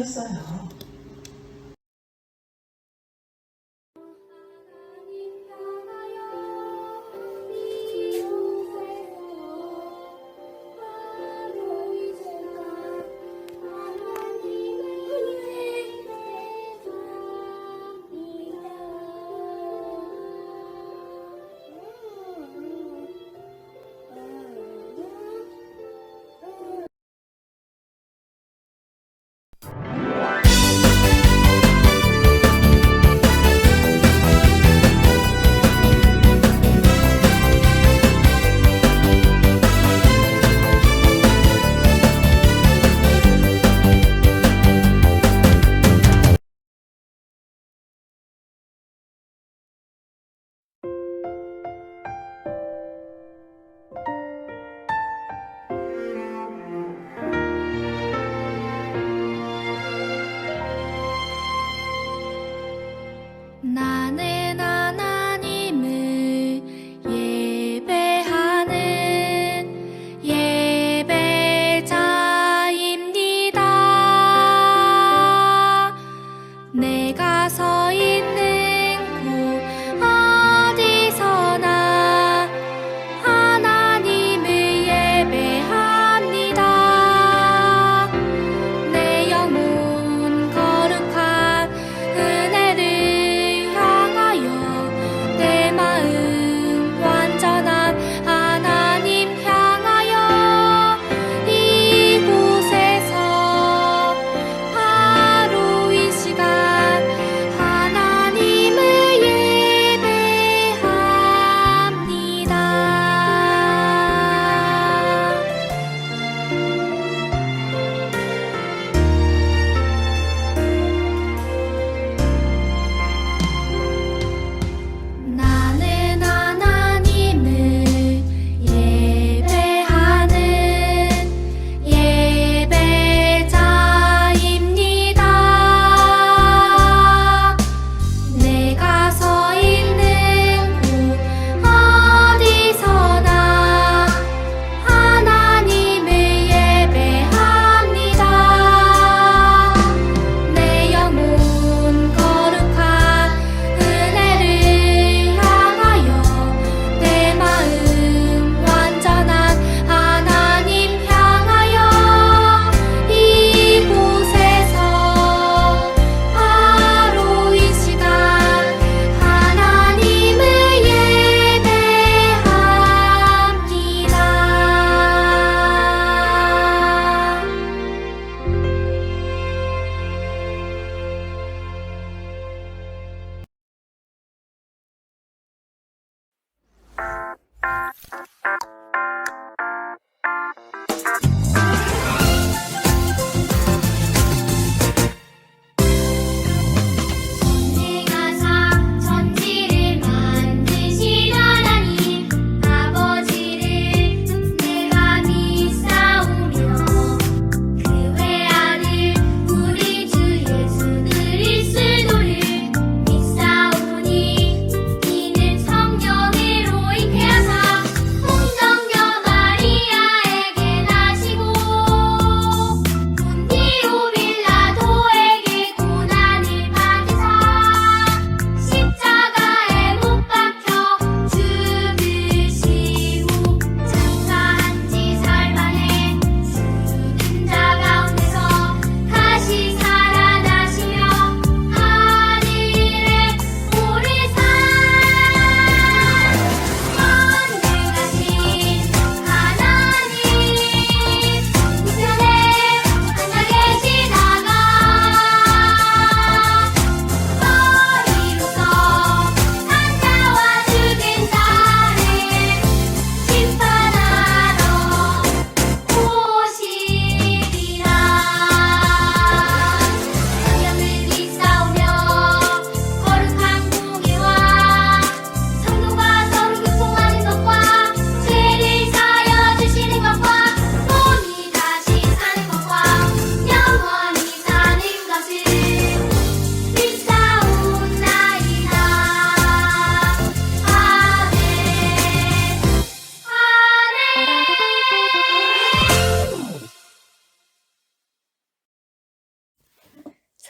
주셨어요.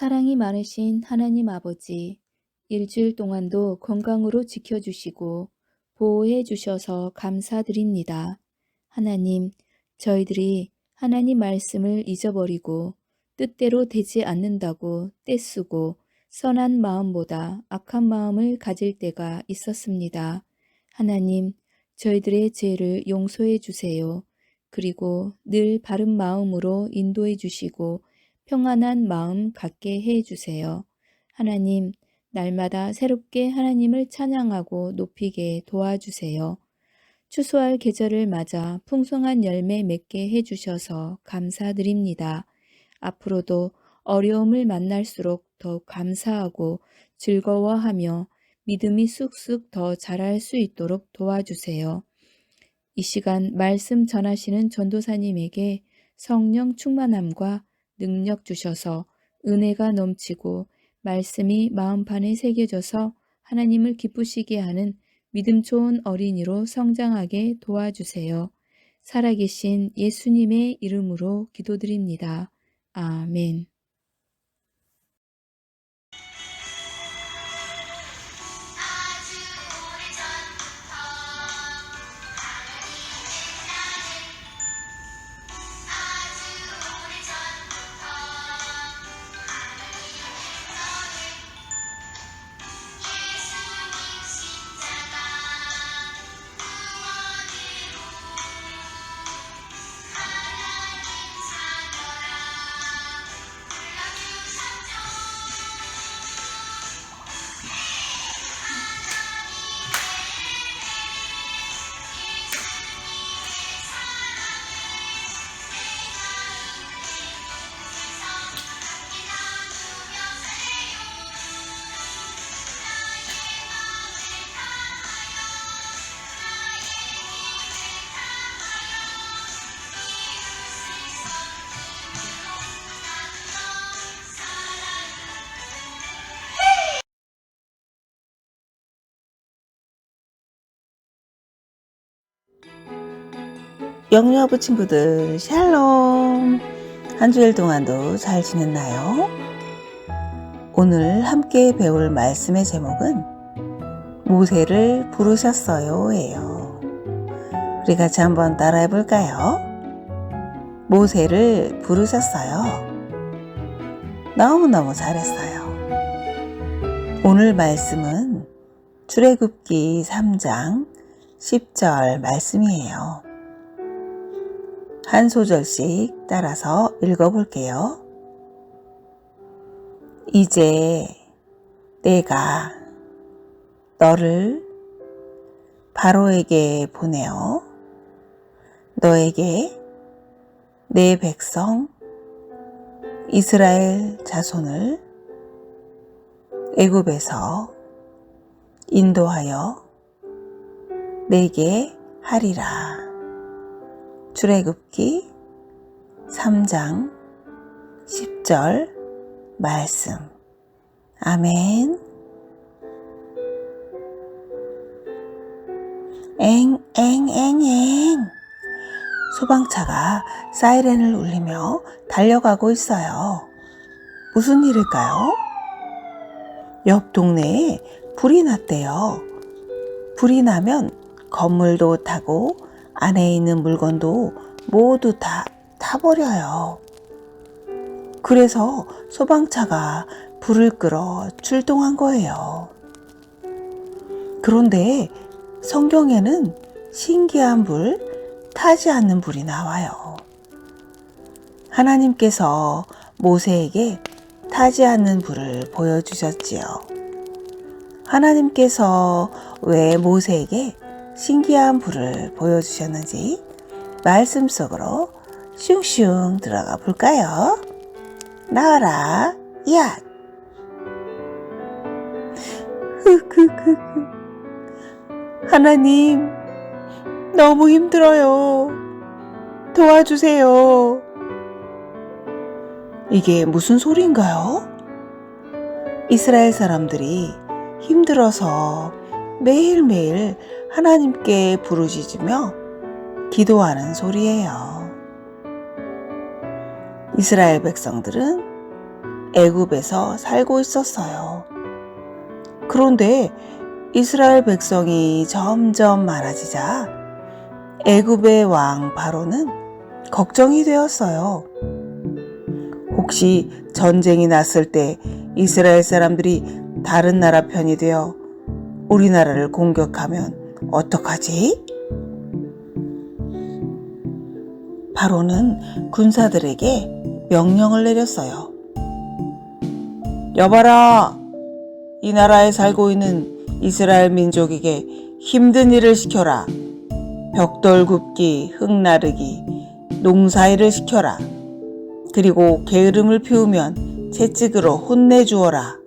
사랑이 많으신 하나님 아버지, 일주일 동안도 건강으로 지켜주시고 보호해 주셔서 감사드립니다. 하나님, 저희들이 하나님 말씀을 잊어버리고 뜻대로 되지 않는다고 떼쓰고 선한 마음보다 악한 마음을 가질 때가 있었습니다. 하나님, 저희들의 죄를 용서해 주세요. 그리고 늘 바른 마음으로 인도해 주시고 평안한 마음 갖게 해 주세요. 하나님, 날마다 새롭게 하나님을 찬양하고 높이게 도와주세요. 추수할 계절을 맞아 풍성한 열매 맺게 해 주셔서 감사드립니다. 앞으로도 어려움을 만날수록 더욱 감사하고 즐거워하며 믿음이 쑥쑥 더 자랄 수 있도록 도와주세요. 이 시간 말씀 전하시는 전도사님에게 성령 충만함과 능력 주셔서 은혜가 넘치고 말씀이 마음판에 새겨져서 하나님을 기쁘시게 하는 믿음 좋은 어린이로 성장하게 도와주세요. 살아계신 예수님의 이름으로 기도드립니다. 아멘. 영유아부 친구들 샬롬. 한 주일 동안도 잘 지냈나요? 오늘 함께 배울 말씀의 제목은 모세를 부르셨어요 예요. 우리 같이 한번 따라해 볼까요? 모세를 부르셨어요. 너무너무 잘했어요. 오늘 말씀은 출애굽기 3장 10절 말씀이에요. 한 소절씩 따라서 읽어볼게요. 이제 내가 너를 바로에게 보내어 너에게 내 백성 이스라엘 자손을 애굽에서 인도하여 내게 하리라. 출애굽기 3장 10절 말씀. 아멘. 엥. 소방차가 사이렌을 울리며 달려가고 있어요. 무슨 일일까요? 옆 동네에 불이 났대요. 불이 나면 건물도 타고 안에 있는 물건도 모두 다 타버려요. 그래서 소방차가 불을 끌어 출동한 거예요. 그런데 성경에는 신기한 불, 타지 않는 불이 나와요. 하나님께서 모세에게 타지 않는 불을 보여주셨지요. 하나님께서 왜 모세에게 신기한 불을 보여주셨는지 말씀 속으로 슝슝 들어가 볼까요? 나와라, 야! 하나님, 너무 힘들어요. 도와주세요. 이게 무슨 소리인가요? 이스라엘 사람들이 힘들어서 매일매일 하나님께 부르짖으며 기도하는 소리예요. 이스라엘 백성들은 애굽에서 살고 있었어요. 그런데 이스라엘 백성이 점점 많아지자 애굽의 왕 바로는 걱정이 되었어요. 혹시 전쟁이 났을 때 이스라엘 사람들이 다른 나라 편이 되어 우리나라를 공격하면 어떡하지? 바로는 군사들에게 명령을 내렸어요. 여봐라! 이 나라에 살고 있는 이스라엘 민족에게 힘든 일을 시켜라. 벽돌 굽기, 흙 나르기, 농사일을 시켜라. 그리고 게으름을 피우면 채찍으로 혼내주어라.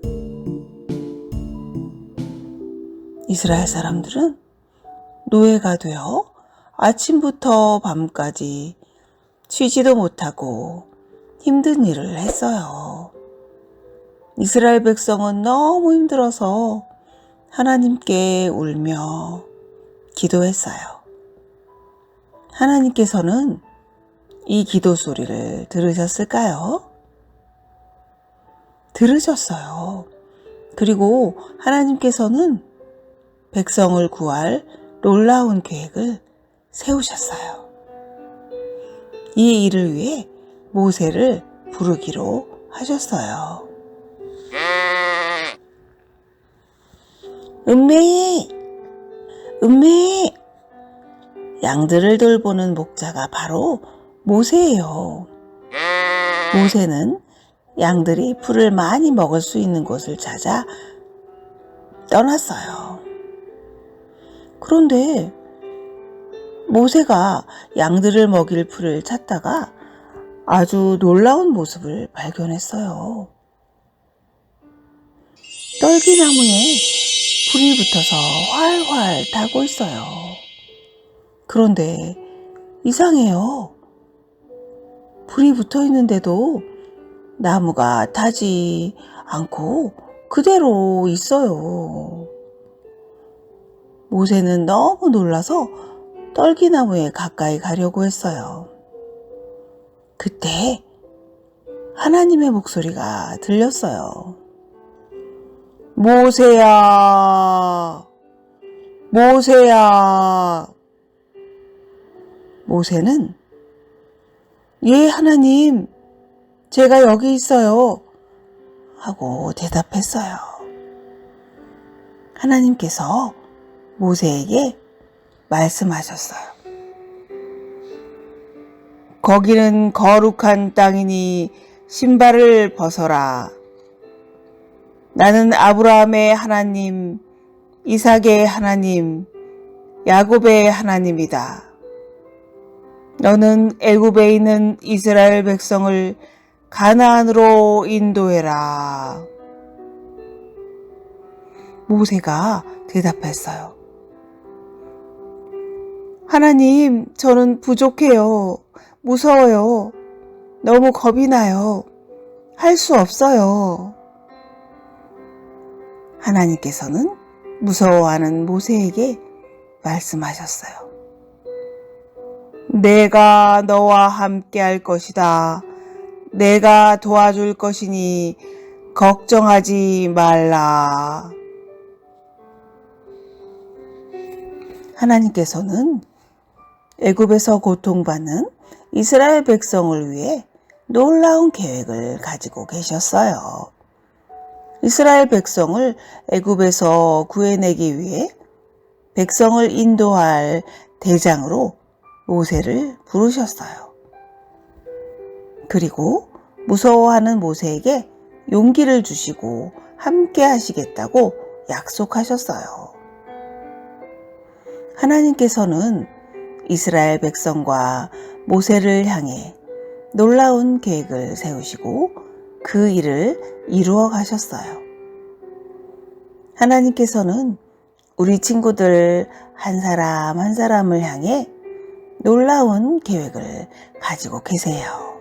이스라엘 사람들은 노예가 되어 아침부터 밤까지 쉬지도 못하고 힘든 일을 했어요. 이스라엘 백성은 너무 힘들어서 하나님께 울며 기도했어요. 하나님께서는 이 기도 소리를 들으셨을까요? 들으셨어요. 그리고 하나님께서는 백성을 구할 놀라운 계획을 세우셨어요. 이 일을 위해 모세를 부르기로 하셨어요. 은매! 은매! 양들을 돌보는 목자가 바로 모세예요. 모세는 양들이 풀을 많이 먹을 수 있는 곳을 찾아 떠났어요. 그런데 모세가 양들을 먹일 풀을 찾다가 아주 놀라운 모습을 발견했어요. 떨기나무에 불이 붙어서 활활 타고 있어요. 그런데 이상해요. 불이 붙어 있는데도 나무가 타지 않고 그대로 있어요. 모세는 너무 놀라서 떨기나무에 가까이 가려고 했어요. 그때 하나님의 목소리가 들렸어요. 모세야! 모세야! 모세는 예, 하나님, 제가 여기 있어요. 하고 대답했어요. 하나님께서 모세에게 말씀하셨어요. 거기는 거룩한 땅이니 신발을 벗어라. 나는 아브라함의 하나님, 이삭의 하나님, 야곱의 하나님이다. 너는 애굽에 있는 이스라엘 백성을 가나안으로 인도해라. 모세가 대답했어요. 하나님, 저는 부족해요. 무서워요. 너무 겁이 나요. 할 수 없어요. 하나님께서는 무서워하는 모세에게 말씀하셨어요. 내가 너와 함께 할 것이다. 내가 도와줄 것이니 걱정하지 말라. 하나님께서는 애굽에서 고통받는 이스라엘 백성을 위해 놀라운 계획을 가지고 계셨어요. 이스라엘 백성을 애굽에서 구해내기 위해 백성을 인도할 대장으로 모세를 부르셨어요. 그리고 무서워하는 모세에게 용기를 주시고 함께 하시겠다고 약속하셨어요. 하나님께서는 이스라엘 백성과 모세를 향해 놀라운 계획을 세우시고 그 일을 이루어 가셨어요. 하나님께서는 우리 친구들 한 사람 한 사람을 향해 놀라운 계획을 가지고 계세요.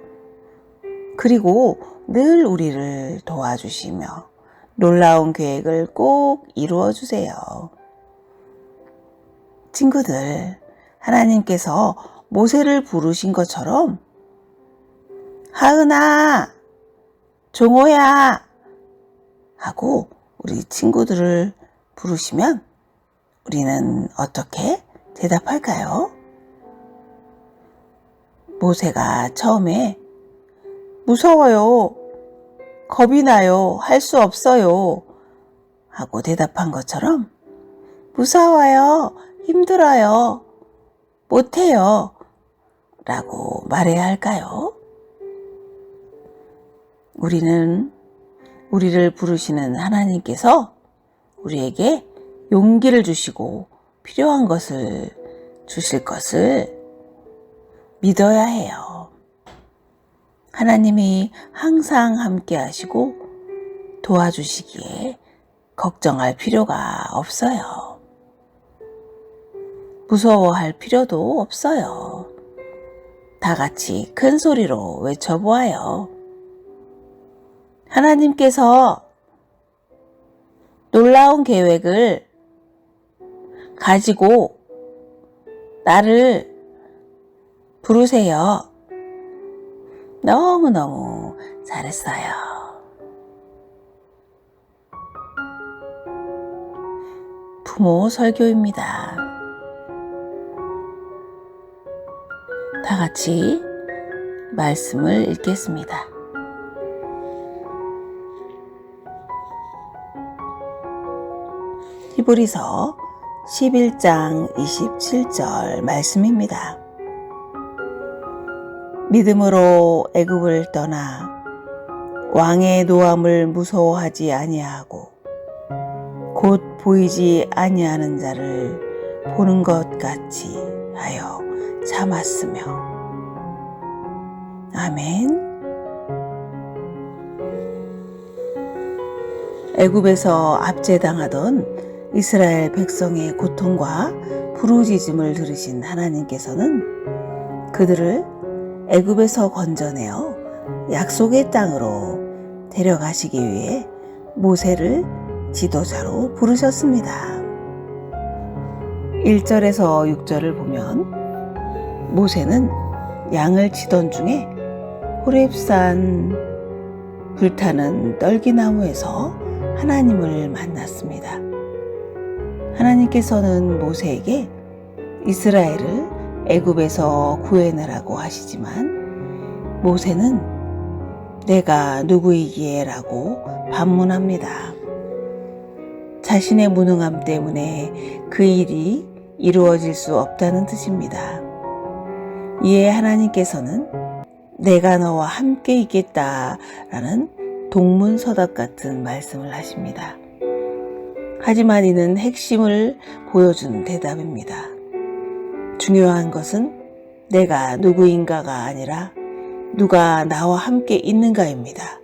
그리고 늘 우리를 도와주시며 놀라운 계획을 꼭 이루어 주세요. 친구들, 하나님께서 모세를 부르신 것처럼 하은아, 종호야! 하고 우리 친구들을 부르시면 우리는 어떻게 대답할까요? 모세가 처음에 무서워요, 겁이 나요, 할 수 없어요 하고 대답한 것처럼 무서워요, 힘들어요, 못해요 라고 말해야 할까요? 우리는 우리를 부르시는 하나님께서 우리에게 용기를 주시고 필요한 것을 주실 것을 믿어야 해요. 하나님이 항상 함께 하시고 도와주시기에 걱정할 필요가 없어요. 무서워할 필요도 없어요. 다 같이 큰 소리로 외쳐보아요. 하나님께서 놀라운 계획을 가지고 나를 부르세요. 너무너무 잘했어요. 부모 설교입니다. 다 같이 말씀을 읽겠습니다. 히브리서 11장 27절 말씀입니다. 믿음으로 애굽을 떠나 왕의 노함을 무서워하지 아니하고 곧 보이지 아니하는 자를 보는 것 같이 하여 참았으며. 아멘. 애굽에서 압제당하던 이스라엘 백성의 고통과 부르짖음을 들으신 하나님께서는 그들을 애굽에서 건져내어 약속의 땅으로 데려가시기 위해 모세를 지도자로 부르셨습니다. 1절에서 6절을 보면 모세는 양을 치던 중에 호렙산 불타는 떨기나무에서 하나님을 만났습니다. 하나님께서는 모세에게 이스라엘을 애굽에서 구해내라고 하시지만 모세는 내가 누구이기에 라고 반문합니다. 자신의 무능함 때문에 그 일이 이루어질 수 없다는 뜻입니다. 이에 하나님께서는 내가 너와 함께 있겠다라는 동문서답 같은 말씀을 하십니다. 하지만 이는 핵심을 보여준 대답입니다. 중요한 것은 내가 누구인가가 아니라 누가 나와 함께 있는가입니다.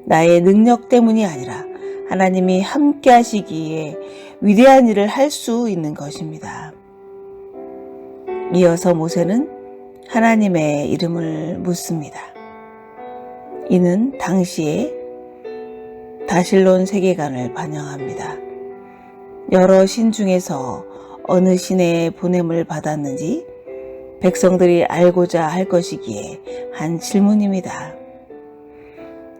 나의 능력 때문이 아니라 하나님이 함께 하시기에 위대한 일을 할 수 있는 것입니다. 이어서 모세는 하나님의 이름을 묻습니다. 이는 당시의 다실론 세계관을 반영합니다. 여러 신 중에서 어느 신의 보냄을 받았는지 백성들이 알고자 할 것이기에 한 질문입니다.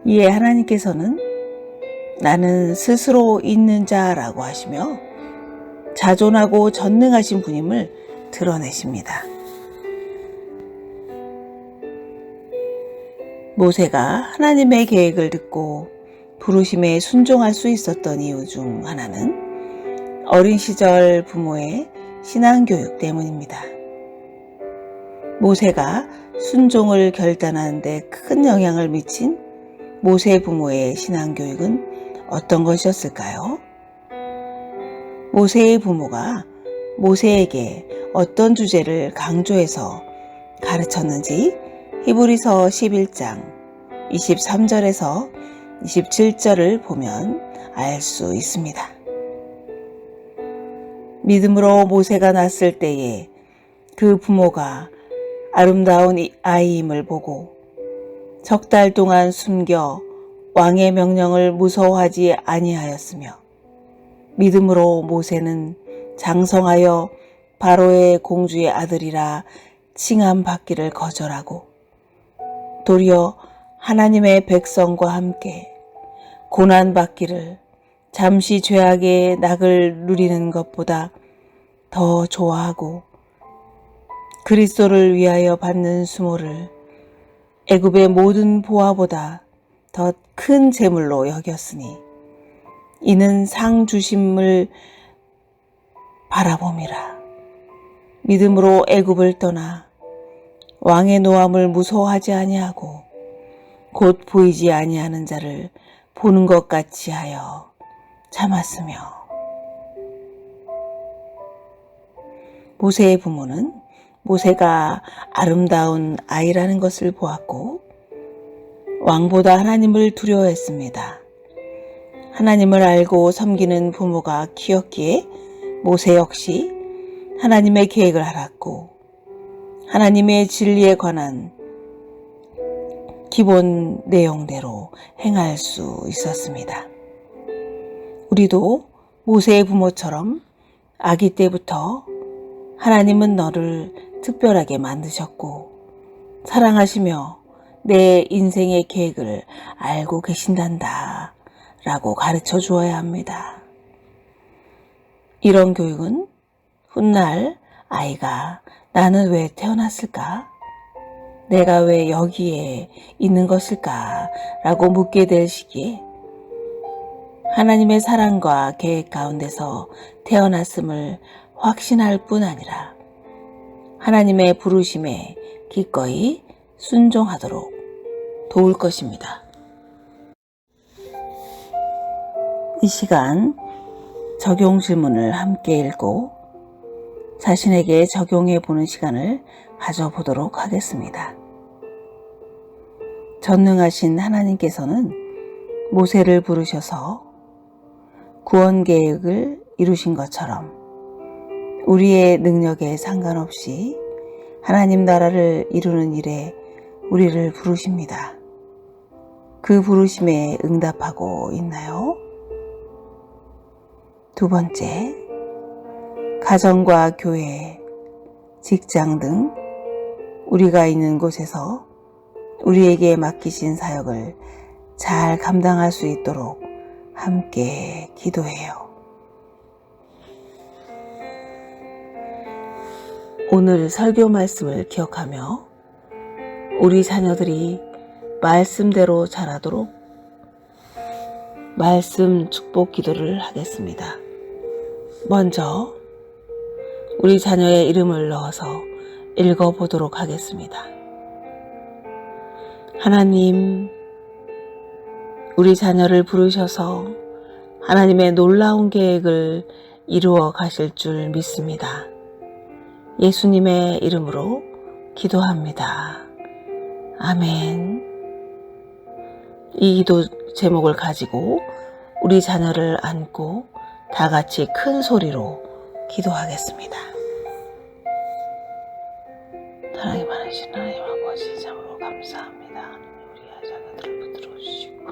이에 하나님께서는 나는 스스로 있는 자라고 하시며 자존하고 전능하신 분임을 드러내십니다. 모세가 하나님의 계획을 듣고 부르심에 순종할 수 있었던 이유 중 하나는 어린 시절 부모의 신앙교육 때문입니다. 모세가 순종을 결단하는 데 큰 영향을 미친 모세 부모의 신앙교육은 어떤 것이었을까요? 모세의 부모가 모세에게 어떤 주제를 강조해서 가르쳤는지 히브리서 11장 23절에서 27절을 보면 알 수 있습니다. 믿음으로 모세가 낳았을 때에 그 부모가 아름다운 아이임을 보고 석 달 동안 숨겨 왕의 명령을 무서워하지 아니하였으며 믿음으로 모세는 장성하여 바로의 공주의 아들이라 칭함받기를 거절하고 도리어 하나님의 백성과 함께 고난받기를 잠시 죄악의 낙을 누리는 것보다 더 좋아하고 그리스도를 위하여 받는 수모를 애굽의 모든 보화보다 더 큰 재물로 여겼으니 이는 상 주심을 바라봄이라. 믿음으로 애굽을 떠나 왕의 노함을 무서워하지 아니하고 곧 보이지 아니하는 자를 보는 것 같이 하여 참았으며. 모세의 부모는 모세가 아름다운 아이라는 것을 보았고 왕보다 하나님을 두려워했습니다. 하나님을 알고 섬기는 부모가 키웠기에 모세 역시 하나님의 계획을 알았고 하나님의 진리에 관한 기본 내용대로 행할 수 있었습니다. 우리도 모세의 부모처럼 아기 때부터 하나님은 너를 특별하게 만드셨고 사랑하시며 내 인생의 계획을 알고 계신단다 라고 가르쳐 주어야 합니다. 이런 교육은 훗날 아이가 나는 왜 태어났을까? 내가 왜 여기에 있는 것일까? 라고 묻게 될 시기에 하나님의 사랑과 계획 가운데서 태어났음을 확신할 뿐 아니라 하나님의 부르심에 기꺼이 순종하도록 도울 것입니다. 이 시간 적용 질문을 함께 읽고 자신에게 적용해 보는 시간을 가져보도록 하겠습니다. 전능하신 하나님께서는 모세를 부르셔서 구원 계획을 이루신 것처럼 우리의 능력에 상관없이 하나님 나라를 이루는 일에 우리를 부르십니다. 그 부르심에 응답하고 있나요? 두 번째, 가정과 교회, 직장 등 우리가 있는 곳에서 우리에게 맡기신 사역을 잘 감당할 수 있도록 함께 기도해요. 오늘 설교 말씀을 기억하며 우리 자녀들이 말씀대로 자라도록 말씀 축복 기도를 하겠습니다. 먼저 우리 자녀의 이름을 넣어서 읽어보도록 하겠습니다. 하나님, 우리 자녀를 부르셔서 하나님의 놀라운 계획을 이루어 가실 줄 믿습니다. 예수님의 이름으로 기도합니다. 아멘. 이 기도 제목을 가지고 우리 자녀를 안고 다 같이 큰 소리로 기도하겠습니다. 사랑이 많으신 하나님 아버지, 참으로 감사합니다. 하나님, 우리 자녀들을 붙들어 주시고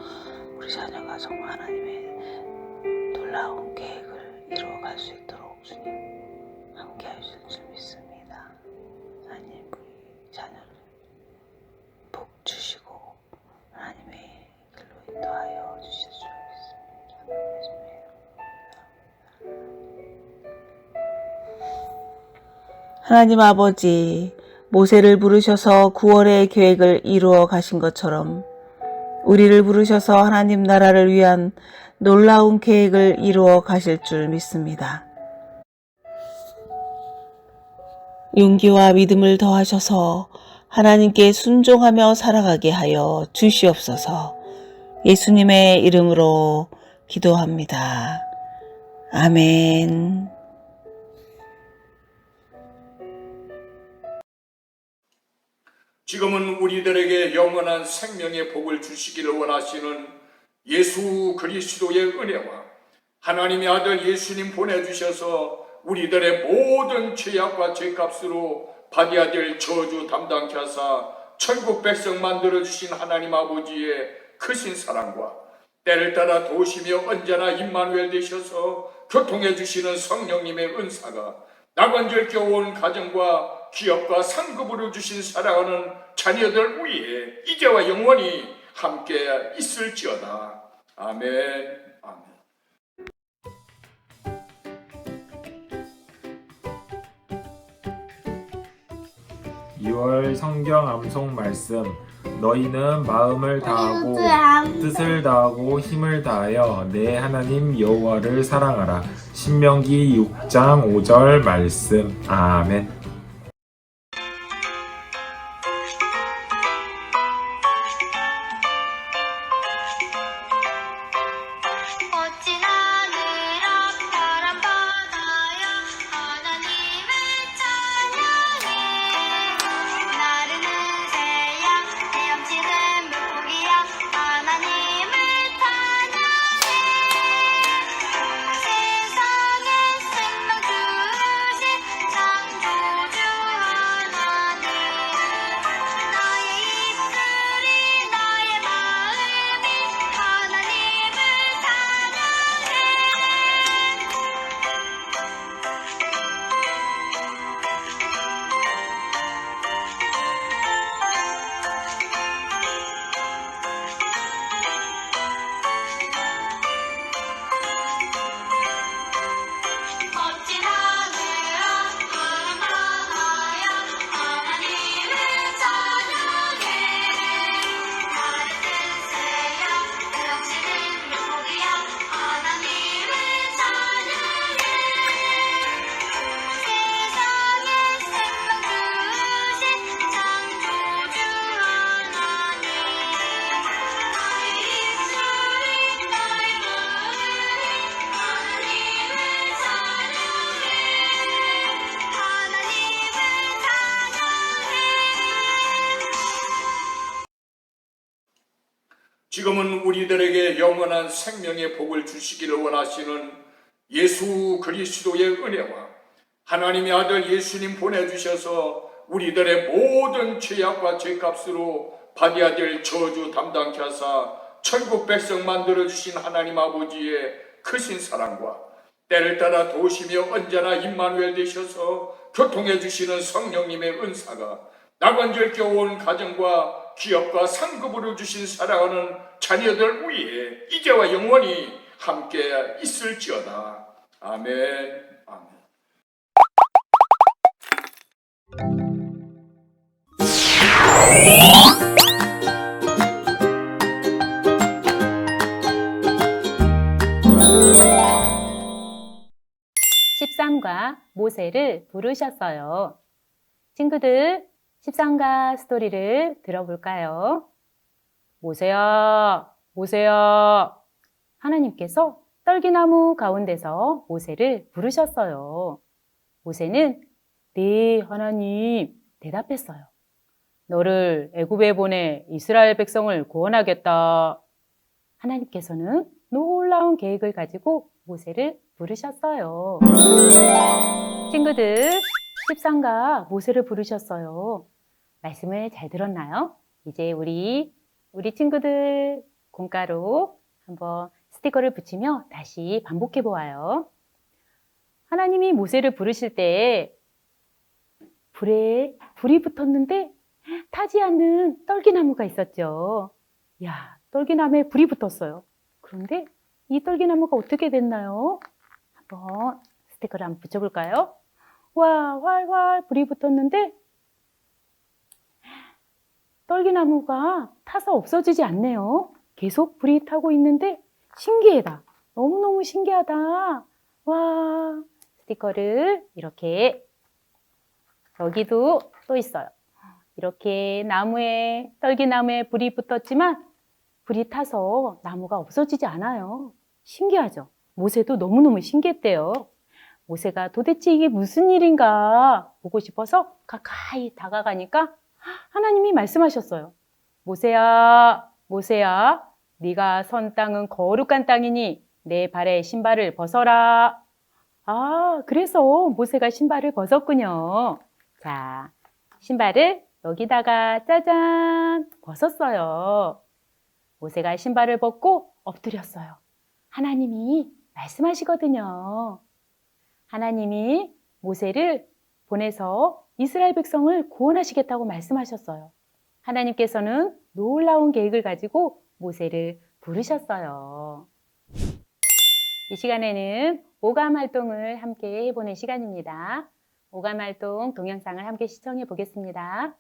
우리 자녀가 정말 하나님의 놀라운 계획을 이루어갈 수 있도록 주님 함께 하실 줄 믿습니다. 하나님, 우리 자녀를 복 주시고 하나님의 길로 인도하여 주실 줄 믿습니다. 하나님 아버지, 모세를 부르셔서 구원의 계획을 이루어 가신 것처럼 우리를 부르셔서 하나님 나라를 위한 놀라운 계획을 이루어 가실 줄 믿습니다. 용기와 믿음을 더하셔서 하나님께 순종하며 살아가게 하여 주시옵소서. 예수님의 이름으로 기도합니다. 아멘. 지금은 우리들에게 영원한 생명의 복을 주시기를 원하시는 예수 그리스도의 은혜와 하나님의 아들 예수님 보내주셔서 우리들의 모든 죄악과 죄값으로 받아야 될 저주 담당케 하사 천국 백성 만들어주신 하나님 아버지의 크신 사랑과 때를 따라 도우시며 언제나 임마누엘 되셔서 교통해 주시는 성령님의 은사가 나건절 겨운 가정과 기업과 상급으로 주신 사랑하는 자녀들 위에 이제와 영원히 함께 있을지어다. 아멘. 아멘. 2월 성경 암송 말씀. 너희는 마음을 다하고 뜻을 다하고 힘을 다하여 내 하나님 여호와를 사랑하라. 신명기 6장 5절 말씀. 아멘. 멋진 하늘아 파란 바다야 하나님을 찬양해 나르는 새야 헤엄치는 물고기야 하나님을 찬양해 세상에 생명 주신 창조주 하나님 나의 입술이 나의 마음이 하나님을 멋진 하늘아 파란 바다야 하나님을 찬양해 나르는 새야 헤엄치는 물고기야 하나님을 찬양해 세상에 생명 주신 창조주 하나님 나의 입술이 나의 마음이 하나님을 찬양해 하나님을 찬양해 지금은 우리들에게 영원한 생명의 복을 주시기를 원하시는 예수 그리스도의 은혜와 하나님의 아들 예수님 보내주셔서 우리들의 모든 죄악과 죄값으로 받아야 될 저주 담당케 하사 천국 백성 만들어주신 하나님 아버지의 크신 사랑과 때를 따라 도우시며 언제나 임마누엘 되셔서 교통해 주시는 성령님의 은사가 낙원절 겨온 가정과 기업과 상급으로 주신 사랑하는 자녀들 위에 이제와 영원히 함께 있을지어다. 아멘. 아멘. 13가 모세를 부르셨어요. 친구들, 13가 스토리를 들어볼까요? 모세야, 모세야. 하나님께서 떨기나무 가운데서 모세를 부르셨어요. 모세는 네, 하나님, 대답했어요. 너를 애굽에 보내 이스라엘 백성을 구원하겠다. 하나님께서는 놀라운 계획을 가지고 모세를 부르셨어요. 친구들, 13가 모세를 부르셨어요. 말씀을 잘 들었나요? 이제 우리 친구들 공가로 한번 스티커를 붙이며 다시 반복해 보아요. 하나님이 모세를 부르실 때 불에 불이 붙었는데 타지 않는 떨기나무가 있었죠. 야, 떨기나무에 불이 붙었어요. 그런데 이 떨기나무가 어떻게 됐나요? 한번 스티커를 한번 붙여볼까요? 와, 활활 불이 붙었는데 떨기나무가 타서 없어지지 않네요. 계속 불이 타고 있는데 신기하다. 너무너무 신기하다. 와, 스티커를 이렇게 여기도 또 있어요. 이렇게 떨기나무에 불이 붙었지만 불이 타서 나무가 없어지지 않아요. 신기하죠? 모세도 너무너무 신기했대요. 모세가 도대체 이게 무슨 일인가 보고 싶어서 가까이 다가가니까 하나님이 말씀하셨어요. 모세야, 모세야, 네가 선 땅은 거룩한 땅이니 내 발에 신발을 벗어라. 아, 그래서 모세가 신발을 벗었군요. 자, 신발을 여기다가 짜잔 벗었어요. 모세가 신발을 벗고 엎드렸어요. 하나님이 말씀하시거든요. 하나님이 모세를 보내서 이스라엘 백성을 구원하시겠다고 말씀하셨어요. 하나님께서는 놀라운 계획을 가지고 모세를 부르셨어요. 이 시간에는 오감 활동을 함께 해보는 시간입니다. 오감 활동 동영상을 함께 시청해 보겠습니다.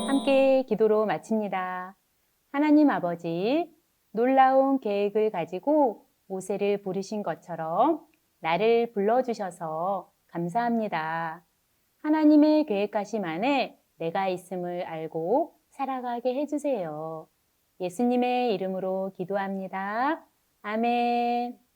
함께 기도로 마칩니다. 하나님 아버지, 놀라운 계획을 가지고 모세를 부르신 것처럼 나를 불러주셔서 감사합니다. 하나님의 계획하심 안에 내가 있음을 알고 살아가게 해주세요. 예수님의 이름으로 기도합니다. 아멘.